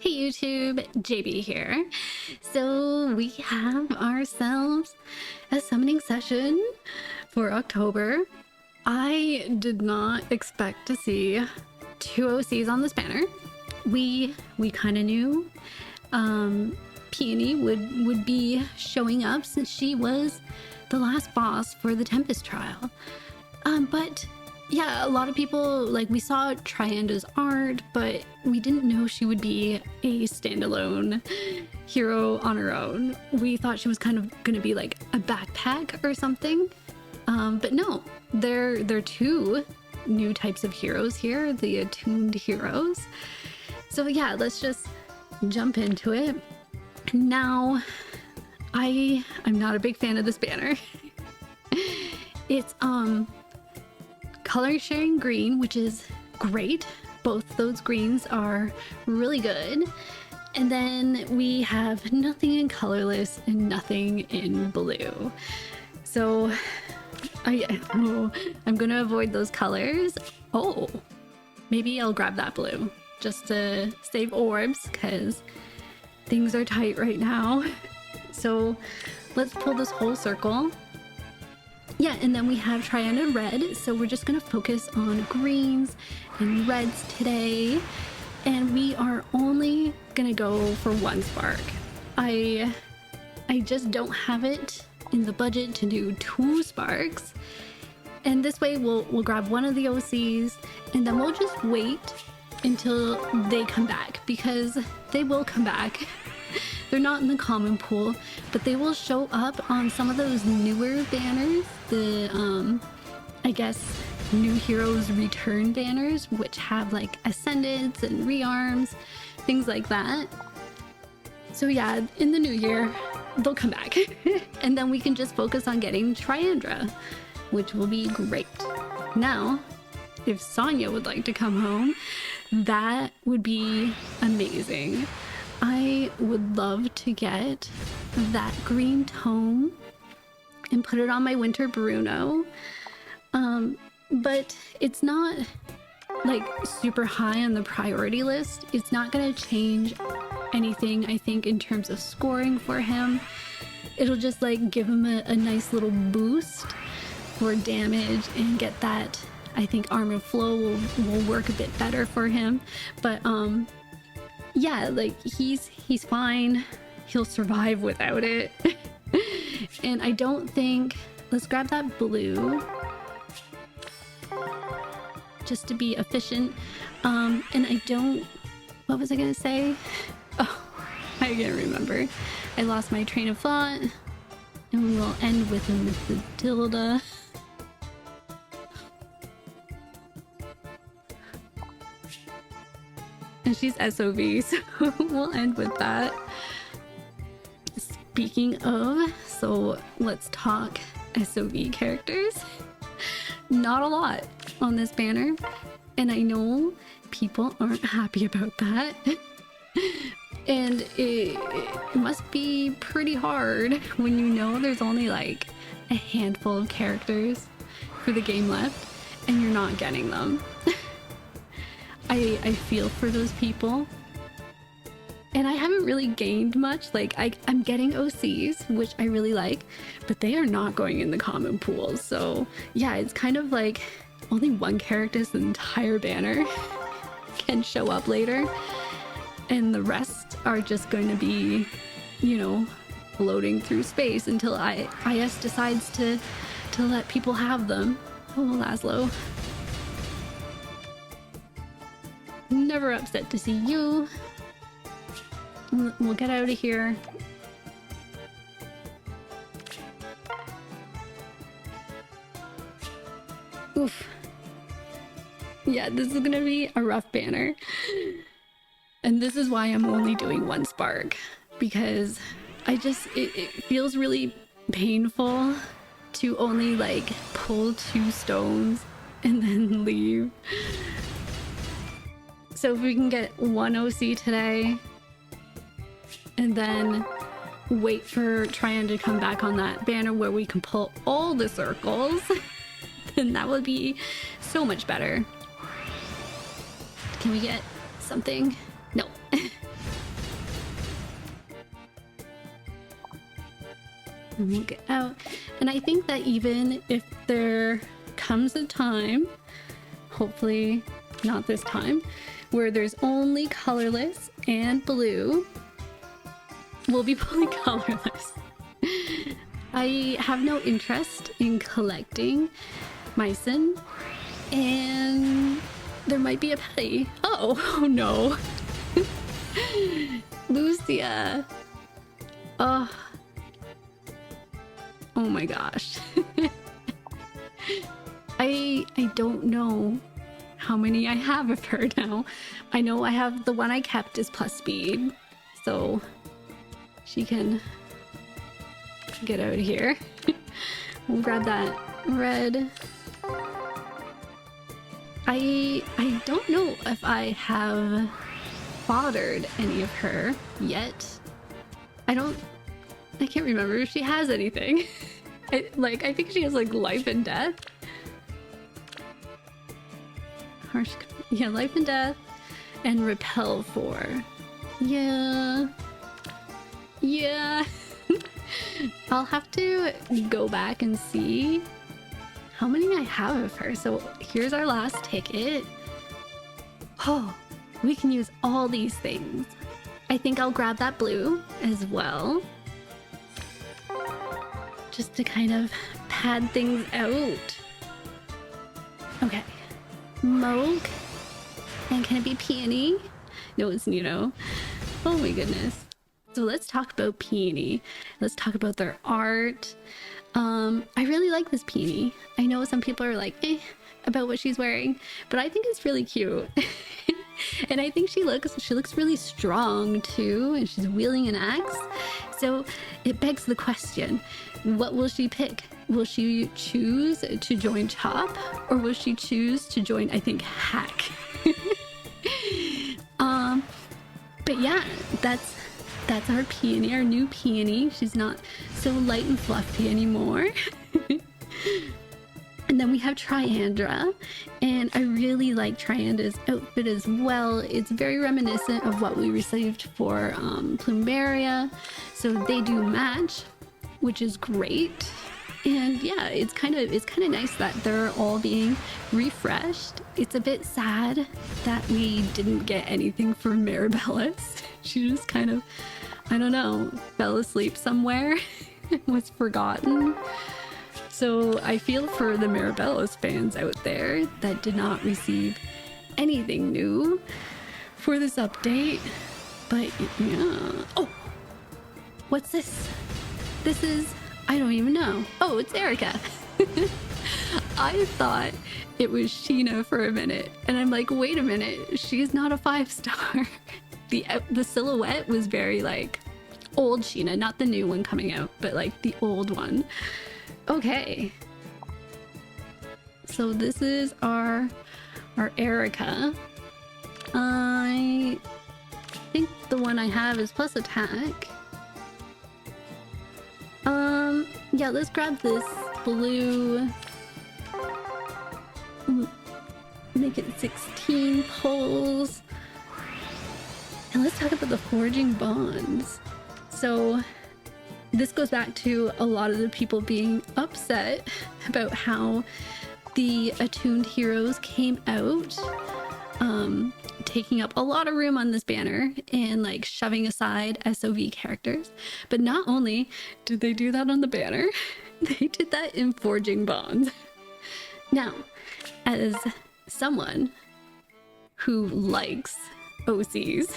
Hey YouTube, JB here. So we have ourselves a summoning session for October. I did not expect to see two OCs on this banner. We kind of knew Peony would be showing up since she was the last boss for the Tempest trial. But yeah, a lot of people, like, we saw Triandra's art, but we didn't know she would be a standalone hero on her own. We thought she was kind of gonna be like a backpack or something. But no, there are two new types of heroes here, the Attuned heroes. So yeah, let's just jump into it. Now, I'm not a big fan of this banner. It's color sharing green, which is great. Both those greens are really good. And then we have nothing in colorless and nothing in blue. So I'm gonna avoid those colors. Oh, maybe I'll grab that blue just to save orbs because things are tight right now. So let's pull this whole circle. Yeah, and then we have Triandra red, so we're just gonna focus on greens and reds today, and we are only gonna go for one spark. I just don't have it in the budget to do two sparks, and this way we'll grab one of the OCs, and then we'll just wait until they come back, because they will come back. They're not in the common pool, but they will show up on some of those newer banners, the I guess new heroes return banners, which have like ascendants and rearms, things like that. So yeah, in the new year they'll come back and then we can just focus on getting Triandra, which will be great. Now if Sonya would like to come home, that would be amazing. I would love to get that green tome and put it on my winter Bruno, but it's not like super high on the priority list. It's not going to change anything, I think, in terms of scoring for him. It'll just like give him a nice little boost for damage and get that. I think armor flow will work a bit better for him, but yeah, like he's fine. He'll survive without it. And I don't think, let's grab that blue just to be efficient. And I don't, what was I gonna say? Oh, I can't remember. I lost my train of thought. And we will end with the tilde. And she's SOV, so we'll end with that. Speaking of, so let's talk SOV characters. Not a lot on this banner, and I know people aren't happy about that. And it must be pretty hard when you know there's only like a handful of characters for the game left and you're not getting them. I feel for those people, and I haven't really gained much. Like I'm getting OCs, which I really like, but they are not going in the common pools. So yeah, it's kind of like only one character's the entire banner can show up later, and the rest are just going to be, you know, floating through space until IS decides to let people have them. Oh, Laszlo. Never upset to see you. We'll get out of here. Oof. Yeah, this is gonna be a rough banner. And this is why I'm only doing one spark. Because it feels really painful to only like pull two stones and then leave. So if we can get one OC today and then wait for Triandra to come back on that banner where we can pull all the circles, then that would be so much better. Can we get something? No. And we'll get out. And I think that even if there comes a time, hopefully not this time, where there's only colorless and blue, we'll be pulling colorless. I have no interest in collecting Mycin, and there might be a petty. Oh no. Lucia. Oh my gosh. I don't know how many I have of her now. I know I have the one I kept is plus speed, so she can get out of here. We'll grab that red. I don't know if I have fathered any of her yet. I can't remember if she has anything. I think she has like life and death. Harsh, yeah, life and death, and repel 4. Yeah. I'll have to go back and see how many I have of her. So here's our last ticket. Oh, we can use all these things. I think I'll grab that blue as well, just to kind of pad things out. Okay. Moke. And can it be Peony? No, it's Nino. Oh my goodness. So let's talk about Peony. Let's talk about their art. I really like this Peony. I know some people are like, about what she's wearing, but I think it's really cute. And I think she looks really strong too, and she's wielding an axe. So it begs the question, what will she pick? Will she choose to join Chop, or will she choose to join, I think, Hack? But yeah, that's our Peony, our new Peony. She's not so light and fluffy anymore. And then we have Triandra, and I really like Triandra's outfit as well. It's very reminiscent of what we received for Plumeria, so they do match, which is great. And yeah, it's kind of nice that they're all being refreshed. It's a bit sad that we didn't get anything for Maribella's. She just kind of, I don't know, fell asleep somewhere, was forgotten. So I feel for the Maribella's fans out there that did not receive anything new for this update. But yeah. Oh, what's this? This is, I don't even know. Oh, it's Erica. I thought it was Sheena for a minute, and I'm like, wait a minute, she's not a 5-star. The silhouette was very like old Sheena, not the new one coming out, but like the old one. Okay. So this is our Erica. I think the one I have is plus attack. Yeah, let's grab this blue. Make it 16 pulls. And let's talk about the forging bonds. So this goes back to a lot of the people being upset about how the Attuned heroes came out, taking up a lot of room on this banner and like shoving aside SOV characters. But not only did they do that on the banner, they did that in forging bonds. Now, as someone who likes OCs,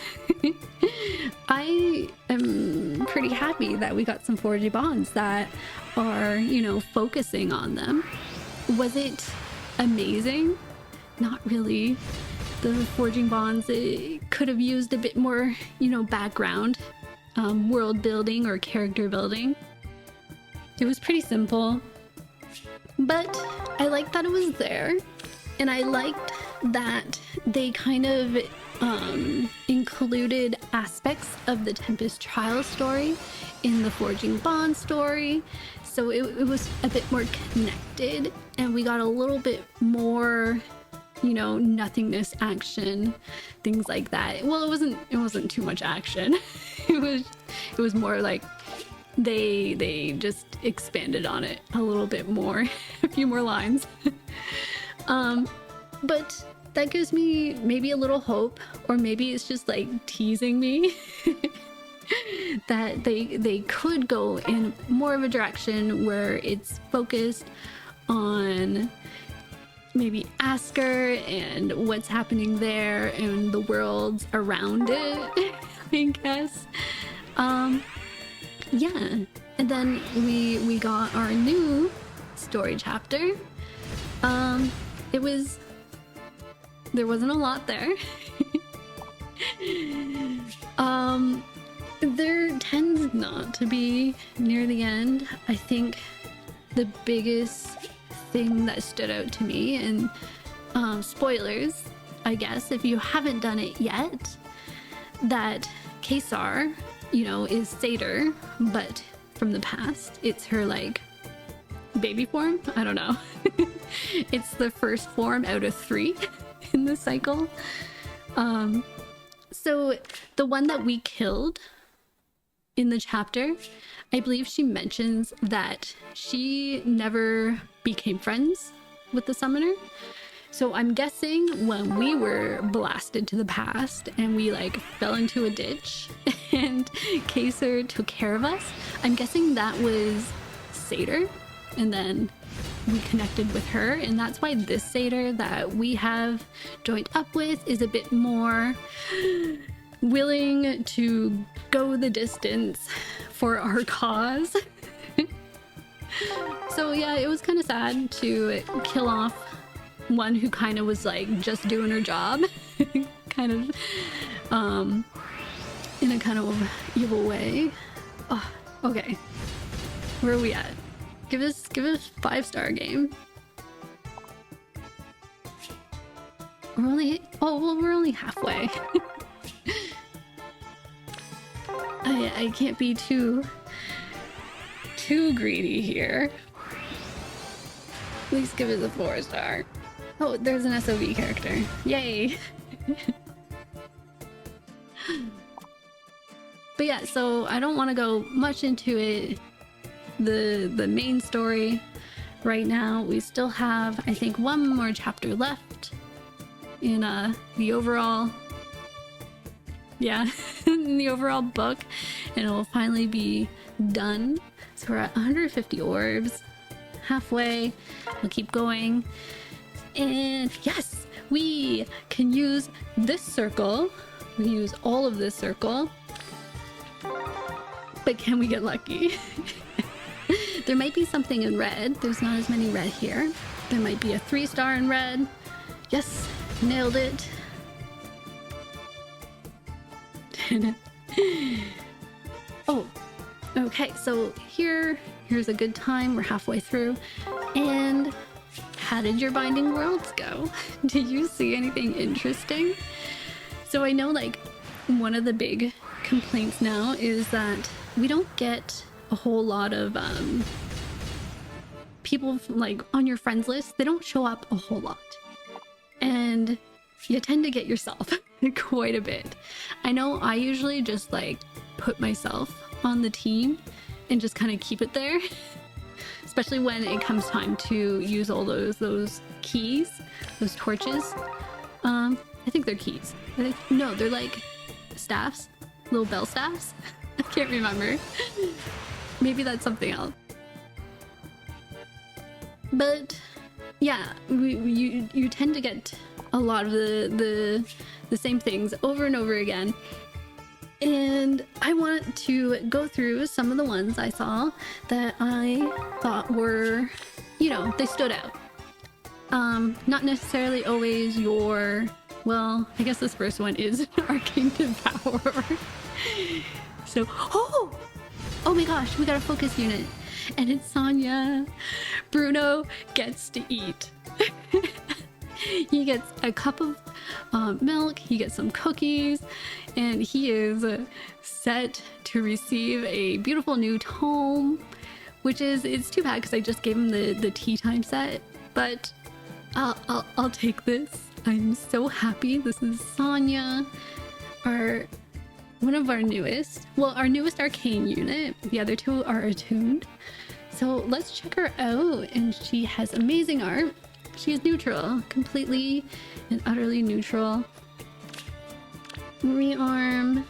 I am pretty happy that we got some forging bonds that are, you know, focusing on them. Was it amazing? Not really. The forging bonds, it could have used a bit more, you know, background, world building or character building. It was pretty simple, but I liked that it was there, and I liked that they kind of included aspects of the Tempest Trial story in the Forging Bond story, so it was a bit more connected, and we got a little bit more, you know, nothingness action, things like that. Well, it wasn't too much action. It was more like they just expanded on it a little bit more, a few more lines. But that gives me maybe a little hope, or maybe it's just like teasing me that they could go in more of a direction where it's focused on maybe Asker and what's happening there and the worlds around it, I guess. Yeah, and then we got our new story chapter. There wasn't a lot there. There tends not to be near the end. I think the biggest thing that stood out to me, and spoilers, I guess, if you haven't done it yet, that Kesar, you know, is Satyr, but from the past. It's her, like, baby form? I don't know. It's the first form out of 3 in the cycle. So the one that we killed in the chapter, I believe she mentions that she never became friends with the summoner. So I'm guessing when we were blasted to the past and we like fell into a ditch and Kesar took care of us, I'm guessing that was Satyr, and then we connected with her, and that's why this Satyr that we have joined up with is a bit more willing to go the distance for our cause. So yeah, it was kind of sad to kill off one who kind of was like just doing her job, kind of in a kind of evil way. Oh, okay, where are we at? Give us 5-star game. We're only, oh well, we're only halfway. I can't be too greedy here. Please give it a 4-star. Oh, there's an SOV character. Yay! But yeah, so I don't want to go much into it. The main story right now. We still have, I think, one more chapter left in the overall, yeah, in the overall book, and it will finally be done. So we're at 150 orbs, halfway. We'll keep going, and yes, we can use this circle. We can use all of this circle, but can we get lucky? There might be something in red. There's not as many red here. There might be a 3-star in red. Yes, nailed it. Oh, okay, so here's a good time. We're halfway through. And how did your Binding Worlds go? Did you see anything interesting? So I know, like, one of the big complaints now is that we don't get a whole lot of people like on your friends list. They don't show up a whole lot, and you tend to get yourself quite a bit. I know I usually just like put myself on the team and just kind of keep it there, especially when it comes time to use all those keys, those torches. I think they're keys. No, they're like staffs, little bell staffs. I can't remember. Maybe that's something else. But yeah, you tend to get a lot of the same things over and over again. And I want to go through some of the ones I saw that I thought were, you know, they stood out. Not necessarily always your, well, I guess this first one is Arcane Devour. So, oh my gosh, we got a focus unit, and it's Sonya. Bruno gets to eat. He gets a cup of milk, he gets some cookies, and he is set to receive a beautiful new tome, which is, it's too bad because I just gave him the tea time set, but I'll take this. I'm so happy. This is Sonya, our one of our newest, well, our newest arcane unit. The other two are attuned. So let's check her out. And she has amazing art. She is neutral, completely and utterly neutral. Rearm.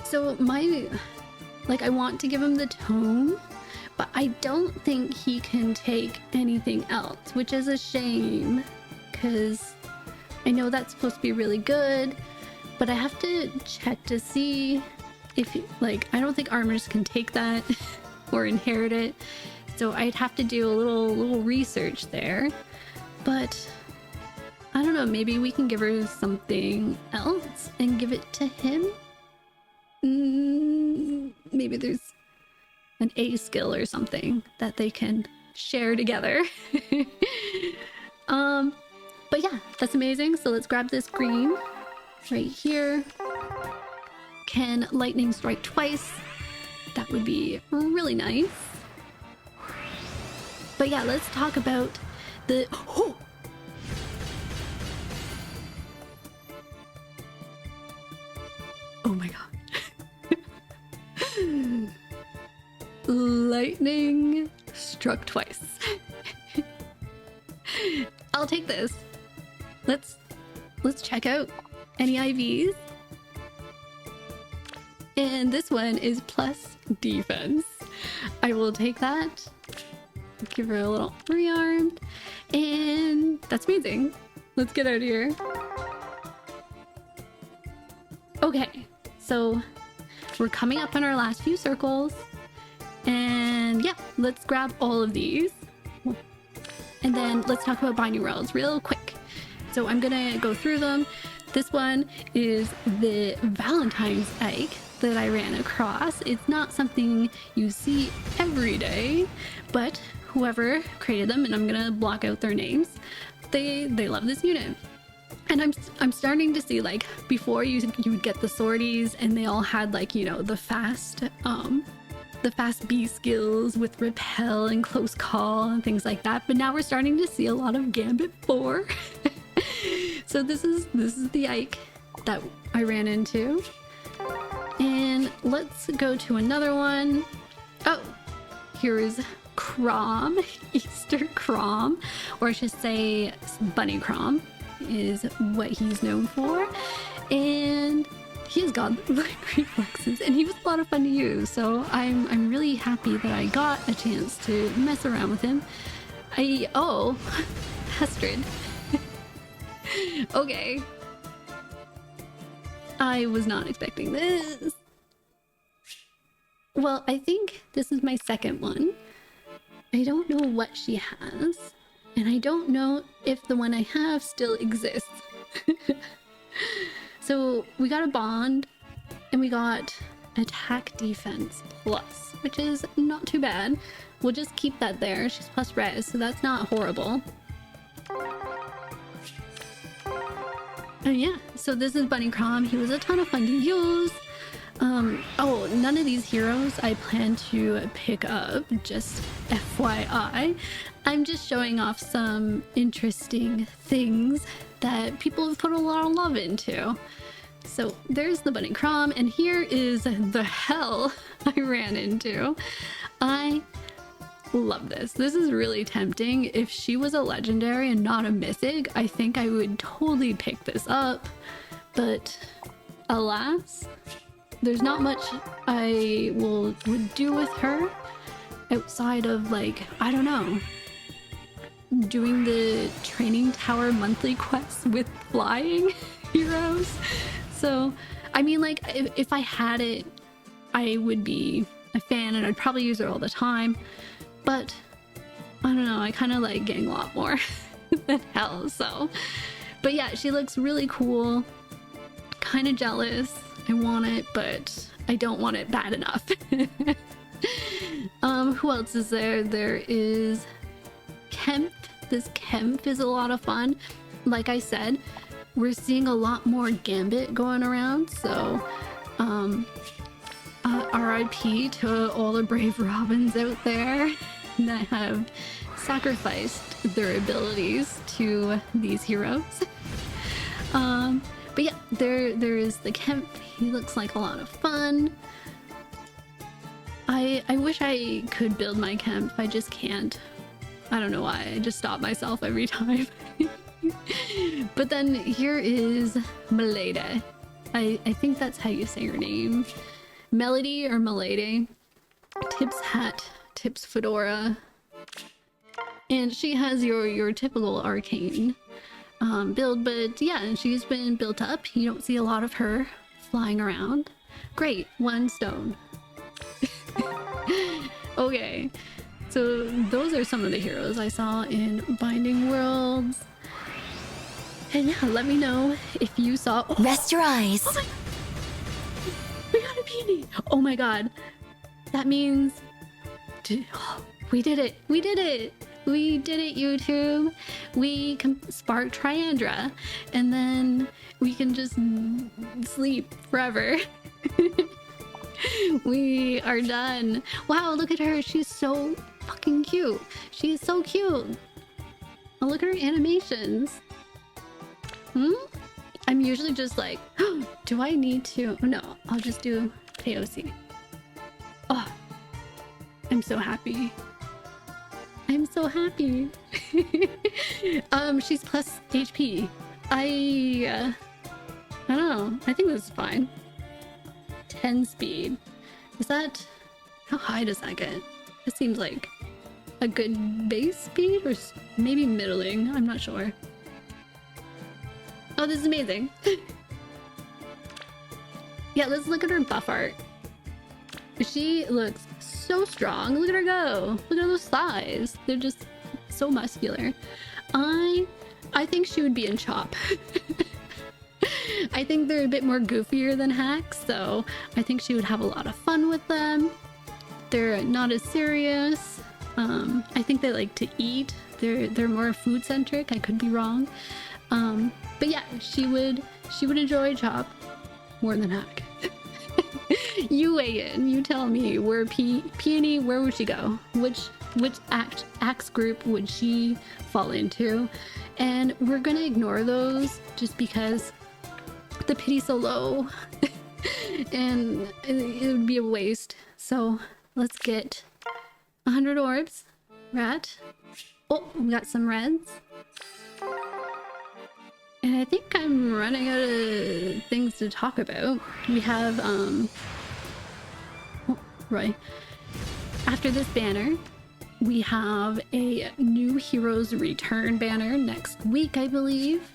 So I want to give him the tome, but I don't think he can take anything else, which is a shame, because I know that's supposed to be really good, but I have to check to see if, I don't think armors can take that or inherit it, so I'd have to do a little research there. But I don't know, maybe we can give her something else and give it to him? Maybe there's an A skill or something that they can share together. But yeah, that's amazing. So let's grab this green right here. Can lightning strike twice? That would be really nice. But yeah, let's talk about the... Oh! Oh my god. Lightning struck twice. I'll take this. Let's check out any IVs. And this one is plus defense. I will take that. Give her a little rearmed. And that's amazing. Let's get out of here. Okay, so we're coming up on our last few circles. And yeah, let's grab all of these. And then let's talk about binding worlds real quick. So I'm gonna go through them. This one is the Valentine's egg that I ran across. It's not something you see every day, but whoever created them, and I'm gonna block out their names, they love this unit. And I'm starting to see, like, before you would get the sorties and they all had, like, you know, the fast B skills with repel and close call and things like that, but now we're starting to see a lot of Gambit 4. So this is the Ike that I ran into. And let's go to another one. Oh, here is Crom, Easter Crom, or I should say Bunny Crom is what he's known for. And he's got like reflexes, and he was a lot of fun to use, so I'm really happy that I got a chance to mess around with him. Oh, Astrid. Okay. I was not expecting this. Well, I think this is my second one. I don't know what she has, and I don't know if the one I have still exists. So we got a bond, and we got attack defense plus, which is not too bad. We'll just keep that there. She's plus res, so that's not horrible. And yeah, so this is Bunny Crom. He was a ton of fun to use. Oh, none of these heroes I plan to pick up, just FYI. I'm just showing off some interesting things that people have put a lot of love into. So there's the Bunny Crom, and here is the hell I ran into. I love this. This is really tempting. If she was a legendary and not a mythic, I think I would totally pick this up. But alas, there's not much I would do with her outside of, like, I don't know, doing the training tower monthly quests with flying heroes. So, I mean, like, if I had it, I would be a fan and I'd probably use her all the time. But, I don't know, I kind of like getting a lot more than hell, so. But yeah, she looks really cool. Kind of jealous. I want it, but I don't want it bad enough. Who else is there? There is Kemp. This Kemp is a lot of fun. Like I said, we're seeing a lot more Gambit going around, so RIP to all the brave Robins out there that have sacrificed their abilities to these heroes. But yeah, there is the Kemp He looks like a lot of fun. I wish I could build my camp. I just can't. I don't know why. I just stop myself every time. But then here is Milady. I think that's how you say her name. Melody or Milady. Tips hat, Tips fedora. And she has your typical arcane build, but yeah, she's been built up. You don't see a lot of her flying around. Great, 1 stone. Okay, so those are some of the heroes I saw in Binding Worlds. And yeah, let me know if you saw... Oh, rest your eyes. Oh my... We got a Peony! Oh my god. That means... We did it! We did it! We did it, YouTube! We can spark Triandra, and then we can just sleep forever. We are done. Wow, look at her. She's so fucking cute. She is so cute. Oh, look at her animations. I'm usually just like, oh, do I need to? No, I'll just do KOC. Oh, I'm so happy. I'm so happy. She's plus HP. I don't know. I think this is fine. 10 speed. Is that... How high does that get? It seems like a good base speed or maybe middling. I'm not sure. Oh, this is amazing. Yeah, let's look at her buff art. She looks so strong. Look at her go. Look at those thighs. They're just so muscular. I think she would be in Chop. I think they're a bit more goofier than hacks, so I think she would have a lot of fun with them. They're not as serious. I think they like to eat. They're more food centric. I could be wrong. But yeah, she would enjoy Chop more than hack. You weigh in. You tell me where Peony, where would she go? Which axe group would she fall into? And we're gonna ignore those just because the pity's so low and it would be a waste. So let's get 100 orbs. Rat. Oh, we got some reds. And I think I'm running out of things to talk about. We have right after this banner, we have a new Heroes Return banner next week, I believe,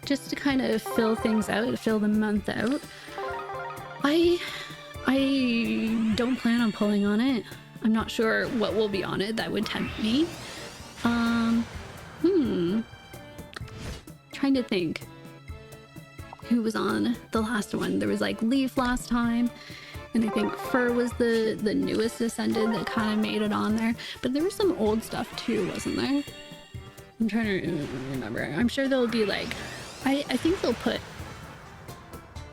just to kind of fill things out, fill the month out. I don't plan on pulling on it. I'm not sure what will be on it that would tempt me. Trying to think who was on the last one. There was like Leaf last time, and I think Fur was the newest Ascended that kind of made it on there. But there was some old stuff too, wasn't there? I'm trying to remember. I'm sure there'll be like, I think they'll put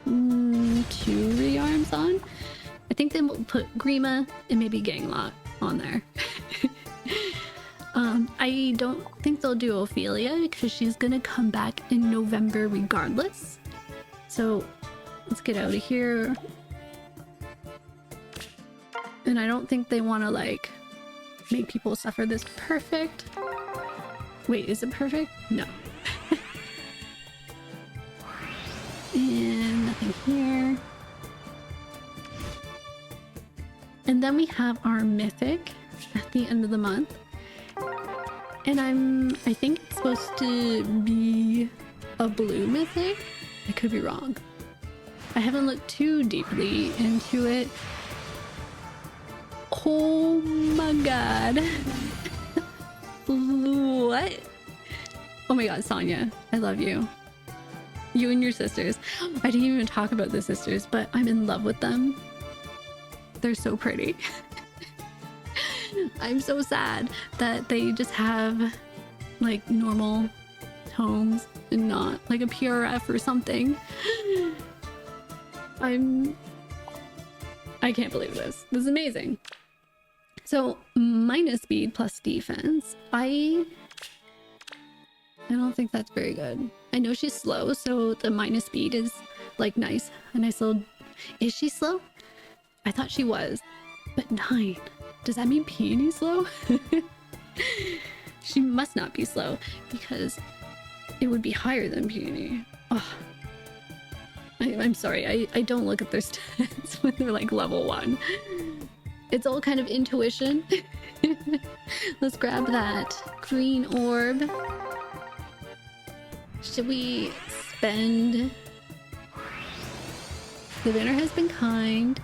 2 rearms on. I think they will put Grima and maybe Ganglot on there. I don't think they'll do Ophelia because she's gonna come back in November regardless. So let's get out of here. And I don't think they want to like make people suffer this perfect. Wait, is it perfect? No. And nothing here. And then we have our mythic at the end of the month. And I think it's supposed to be a blue mythic. I could be wrong. I haven't looked too deeply into it. Oh my god. What? Oh my god, Sonia, I love you. You and your sisters. I didn't even talk about the sisters, but I'm in love with them. They're so pretty. I'm so sad that they just have like normal homes and not like a PRF or something. I can't believe this. This is amazing. So minus speed plus defense. I don't think that's very good. I know she's slow, so the minus speed is like nice. A nice little Is she slow? I thought she was. But 9. Does that mean Peony's slow? She must not be slow because it would be higher than Peony. Oh. I'm sorry, I don't look at their stats when they're like level 1. It's all kind of intuition. Let's grab that green orb. Should we spend? The banner has been kind.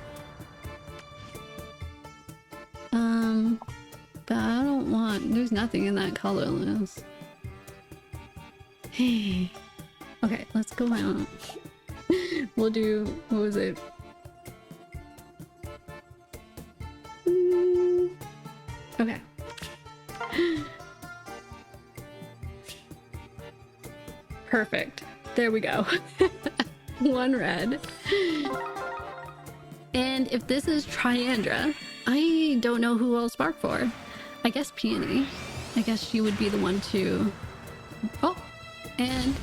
But I don't want, there's nothing in that colorless. Hey. Okay, let's go out. We'll do, what was it? Okay. Perfect. There we go. 1 red. And if this is Triandra, I don't know who I'll spark for. I guess Peony. I guess she would be the one to... Oh! And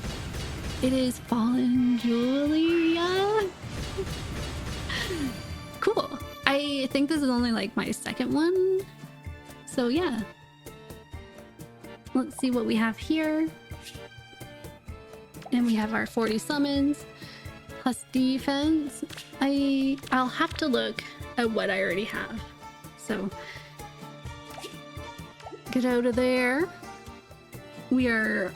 it is Fallen Julia. Cool. I think this is only like my second one. So yeah. Let's see what we have here. And we have our 40 summons plus defense. I'll have to look at what I already have. So get out of there. We are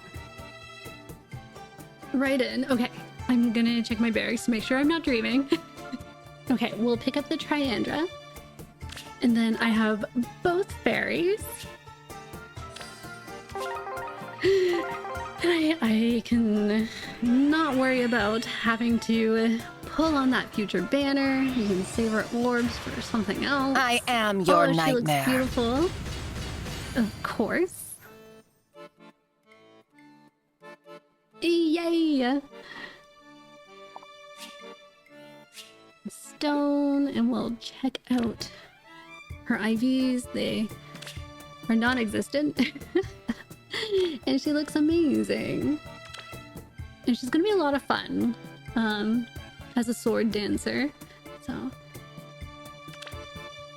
right in. Okay, I'm gonna check my berries to make sure I'm not dreaming. Okay, we'll pick up the Triandra. And then I have both fairies. And I can not worry about having to pull on that future banner. You can save our orbs for something else. I am your nightmare. She looks beautiful. Of course. Yay! Stone, and we'll check out her IVs. They are non-existent. And she looks amazing. And she's gonna be a lot of fun as a sword dancer. So,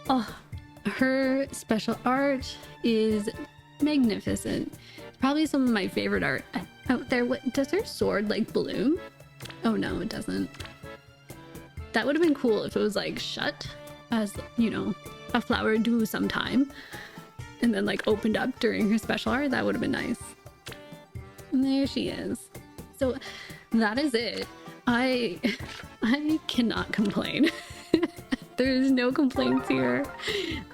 oh, her special art is magnificent. Probably some of my favorite art out there. What does her sword like bloom? Oh no, it doesn't. That would have been cool if it was like shut, as you know, a flower do sometime, and then like opened up during her special art. That would have been nice. And there she is. So that is it. I cannot complain. There's no complaints here.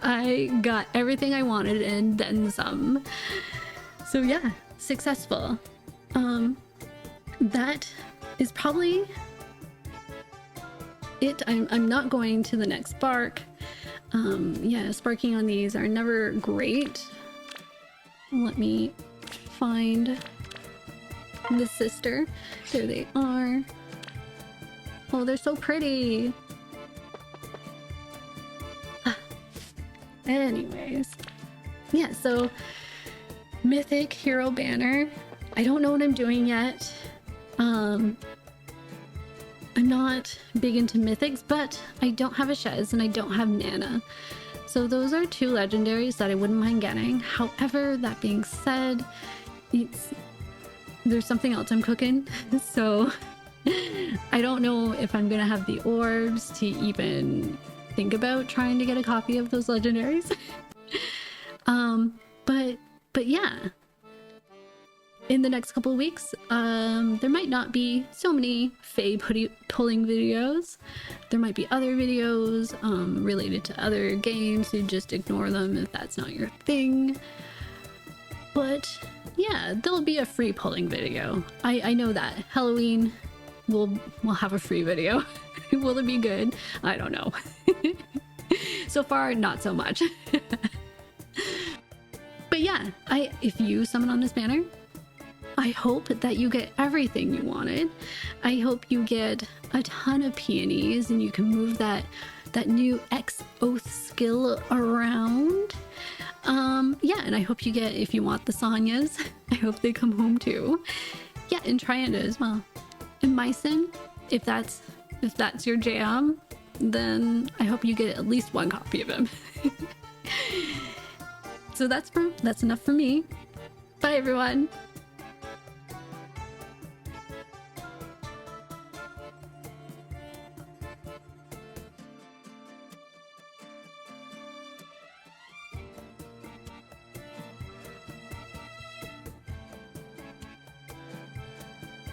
I got everything I wanted and then some. So yeah, successful. That is probably it. I'm not going to the next spark. Yeah, sparking on these are never great. Let me find the sister. There they are. Oh, they're so pretty. Anyways, yeah, so Mythic Hero Banner. I don't know what I'm doing yet. I'm not big into mythics, but I don't have a Shez and I don't have Nana. So those are 2 legendaries that I wouldn't mind getting. However, that being said, there's something else I'm cooking. So I don't know if I'm gonna have the orbs to even think about trying to get a copy of those legendaries. But yeah, in the next couple of weeks, there might not be so many Fae pulling videos. There might be other videos related to other games. You just ignore them if that's not your thing. But yeah, there'll be a free pulling video. I know that. Halloween, we'll have a free video. Will it be good? I don't know. So far, not so much. But yeah, if you summon on this banner, I hope that you get everything you wanted. I hope you get a ton of peonies and you can move that new X-Oath skill around. Yeah, and I hope you get, if you want the Sonyas, I hope they come home too. Yeah, and Triandra as well. And Mycin, if that's if that's your jam, then I hope you get at least one copy of him. So that's enough for me. Bye everyone.